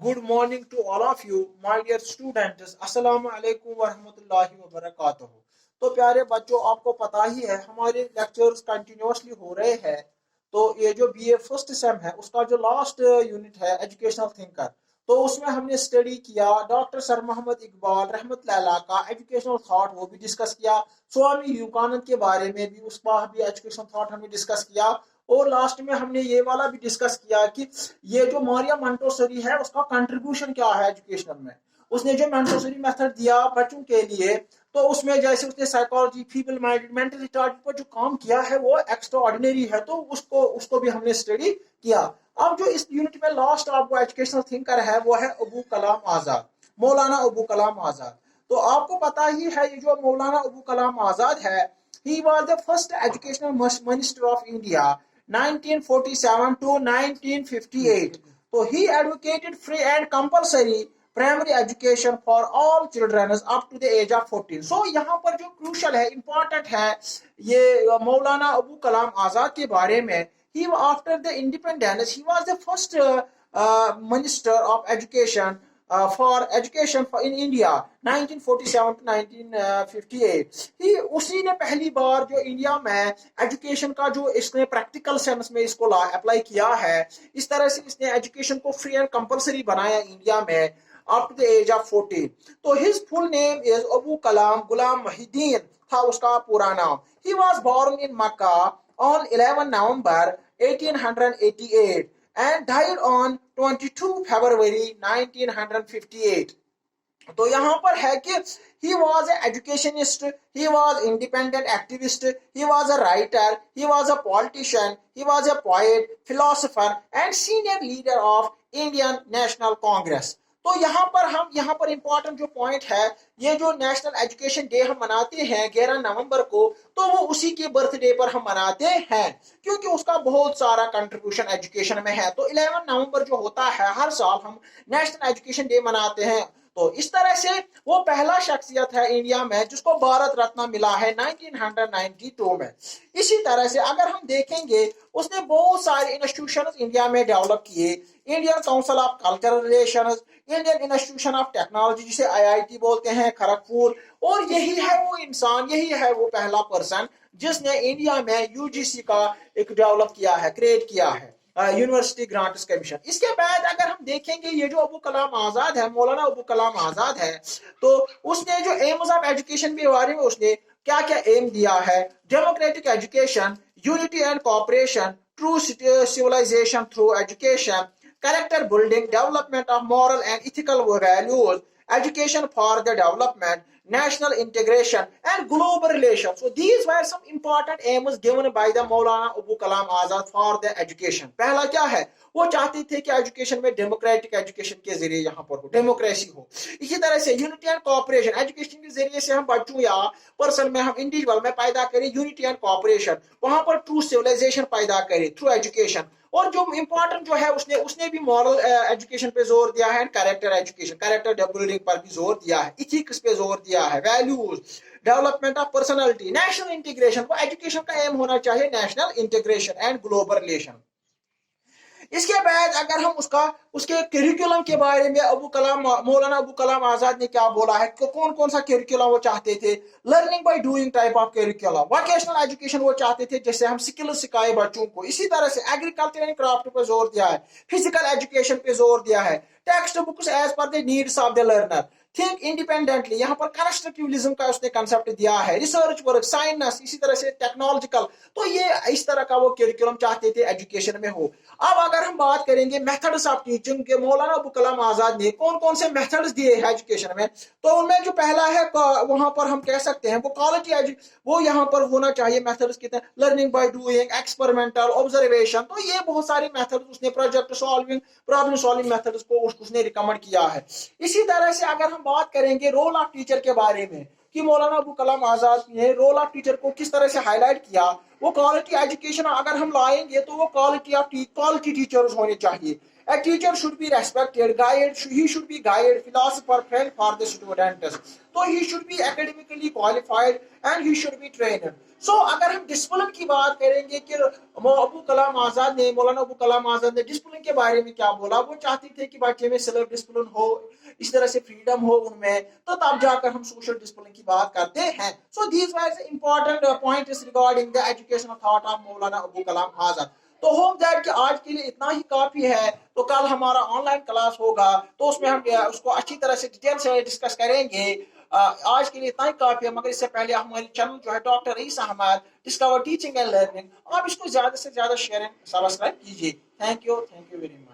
Good morning to all of you, my dear students. अस्सलाम वालेकुम वरहमतुल्लाहि वबरकातुहू। तो प्यारे बच्चों, आपको पता ही है हमारे लेक्चर्स कंटिन्यूसली हो रहे हैं। तो ये जो बीए फर्स्ट सेम है उसका जो लास्ट यूनिट है एजुकेशनल थिंकर, तो उसमें हमने स्टडी किया डॉक्टर सर मोहम्मद इकबाल रहमतुल्लाह अलैह का एजुकेशनल थॉट, वो भी डिस्कस किया। स्वामी विवेकानंद के बारे में भी उसका भी एजुकेशनल थॉट हमने डिस्कस किया। और लास्ट में हमने ये वाला भी डिस्कस किया कि ये जो मारिया मोंटेसोरी है उसका कंट्रीब्यूशन क्या है एजुकेशन में। उसने जो मोंटेसोरी मेथड दिया बच्चों के लिए, तो उसमें जैसे उसने psychology, feeble minded, mental retard पर जो काम किया है वो एक्स्ट्रा ऑर्डिनरी है, तो उसको उसको भी हमने स्टडी किया। अब जो इस यूनिट में लास्ट आपको एजुकेशनल थिंकर है वो है अबू कलाम आजाद, मौलाना अबू कलाम आजाद। तो आपको पता ही है ये जो मौलाना अबू कलाम आजाद है, he was the first educational minister of India 1947 to 1958. So he advocated free and compulsory primary education for all children up to the age of 14. So यहाँ पर जो crucial है, important है ये मौलाना अबू कलाम आजाद के बारे में। He after the independence he was the first minister of education for education in India 1947 to 1958. ही उसी ने पहली बार जो इंडिया में एजुकेशन का जो इसने प्रैक्टिकल सेंस में इसको अप्लाई किया है, इस तरह से इसने एजुकेशन को फ्री एंड कंपलसरी बनाया इंडिया में up to the age of 14. तो his full name is Abu कलाम गुलाम मुहिद्दीन था उसका पूरा नाम। He was born in Makkah on 11 November 1888 and died on 22 February 1958. तो यहाँ पर है कि he was an educationist, he was independent activist, he was a writer, he was a politician, he was a poet, philosopher and senior leader of Indian National Congress. तो यहाँ पर important जो point है, ये जो नेशनल एजुकेशन डे हम मनाते हैं 11 नवंबर को, तो वो उसी के बर्थडे पर हम मनाते हैं क्योंकि उसका बहुत सारा कंट्रीब्यूशन एजुकेशन में है। तो 11 नवंबर जो होता है हर साल हम नेशनल एजुकेशन डे मनाते हैं। तो इस तरह से वो पहला शख्सियत है इंडिया में जिसको भारत रत्न मिला है 1992 में। इसी तरह से अगर हम देखेंगे उसने बहुत सारे इंस्टीट्यूशन इंडिया में डेवलप किए, Indian council of cultural relations, Indian institution of technology जिसे आईआईटी बोलते हैं खड़गपुर, और यही है वो इंसान, यही है वो पहला पर्सन जिसने इंडिया में यूजीसी का एक डेवलप किया है, क्रिएट किया है, यूनिवर्सिटी ग्रांट्स कमीशन। इसके बाद अगर हम देखेंगे ये जो अबू कलाम आजाद है, मौलाना अबू कलाम आजाद है, तो उसने जो एम्स ऑफ एजुकेशन के बारे में उसने क्या क्या एम दिया है, democratic education, unity and cooperation, true civilization through education, character building, development of moral and ethical values, education for the development, national integration and global relations. So these were some important aims given by the Maulana Abu Kalam Azad for the education. पहला क्या है, वो चाहते थे कि education में democratic education के जरिए यहाँ पर हो, डेमोक्रेसी हो। इसी तरह से यूनिटी एंड कोऑपरेशन, एजुकेशन के जरिए से हम बच्चों या पर्सन में, हम इंडिविजुअल में पैदा करें यूनिटी एंड कोऑपरेशन, वहां पर ट्रू सिविलाइजेशन पैदा करें थ्रू एजुकेशन। और जो इंपॉर्टेंट जो है उसने भी मॉरल एजुकेशन पे जोर दिया है, कैरेक्टर एजुकेशन, कैरेक्टर बिल्डिंग पर भी जोर दिया है, इथिक्स पे जोर दिया है, values, development of personality, national integration. वो एजुकेशन का एम होना चाहिए national integration and global relation. इसके बाद अगर हम उसके करिकुलम के बारे में मौलाना अबू कलाम आजाद ने क्या बोला है, कौन कौन सा करिकुलम वो चाहते थे, learning by doing type of curriculum, vocational education वो चाहते थे जैसे हम स्किल सिखाए बच्चों को। इसी तरह से एग्रीकल्चर एंड क्राफ्ट पर जोर दिया है, फिजिकल एजुकेशन पे जोर दिया है, textbooks as per the needs of the learner, think independently, यहाँ पर कंस्ट्रक्टिविज्म का उसने कंसेप्ट दिया है, रिसर्च वर्क, साइंस, इसी तरह से टेक्नोलॉजिकल। तो ये इस तरह का वो करिकुलम चाहते थे एजुकेशन में हो। अब अगर हम बात करेंगे मेथड्स ऑफ टीचिंग के, मौलाना अबू कलाम आजाद ने कौन कौन से मेथड्स दिए हैं एजुकेशन में, तो उनमें जो पहला है वहां पर हम कह सकते हैं वो क्वालिटी, वो यहाँ पर होना चाहिए मेथड्स कितने, learning by doing, experimental, observation. तो ये बहुत सारे मेथड्स उसने, project solving, problem solving methods को उसने रिकमेंड किया है। इसी तरह से अगर हम बात करेंगे रोल ऑफ टीचर के बारे में कि मौलाना अबू कलाम आजाद ने रोल ऑफ टीचर को किस तरह से हाईलाइट किया, وہ quality education اگر ہم لائیں گے تو وہ quality teachers ہونے چاہیے. A teacher should be respected, he should be guide, philosopher, friend for the students. So he should be academically qualified and he should be trained. So اگر ہم ڈسپلن کی بات کریں گے کہ ابو کلام آزاد نے مولانا ابو کلام آزاد نے ڈسپلن کے بارے میں کیا بولا, وہ چاہتے تھے کہ بچے میں سیلف ڈسپلن ہو, اس طرح سے فریڈم ہو ان میں, تو تب جا کر ہم سوشل ڈسپلن کی بات کرتے ہیں. So these were important points regarding the educational thought of مولانا ابو کلام آزاد. تو ہوپ دیٹ کہ آج کے لیے اتنا ہی کافی ہے. تو کل ہمارا آن لائن کلاس ہوگا تو اس میں ہم اس کو اچھی طرح سے ڈیٹیل سے ڈسکس کریں گے. آج کے لیے اتنا ہی کافی ہے, مگر اس سے پہلے ہماری چینل جو ہے doctor Raees Ahmed discover teaching and learning, آپ اس کو زیادہ سے زیادہ شیئر اینڈ سبسکرائب کیجیے. Thank you very much.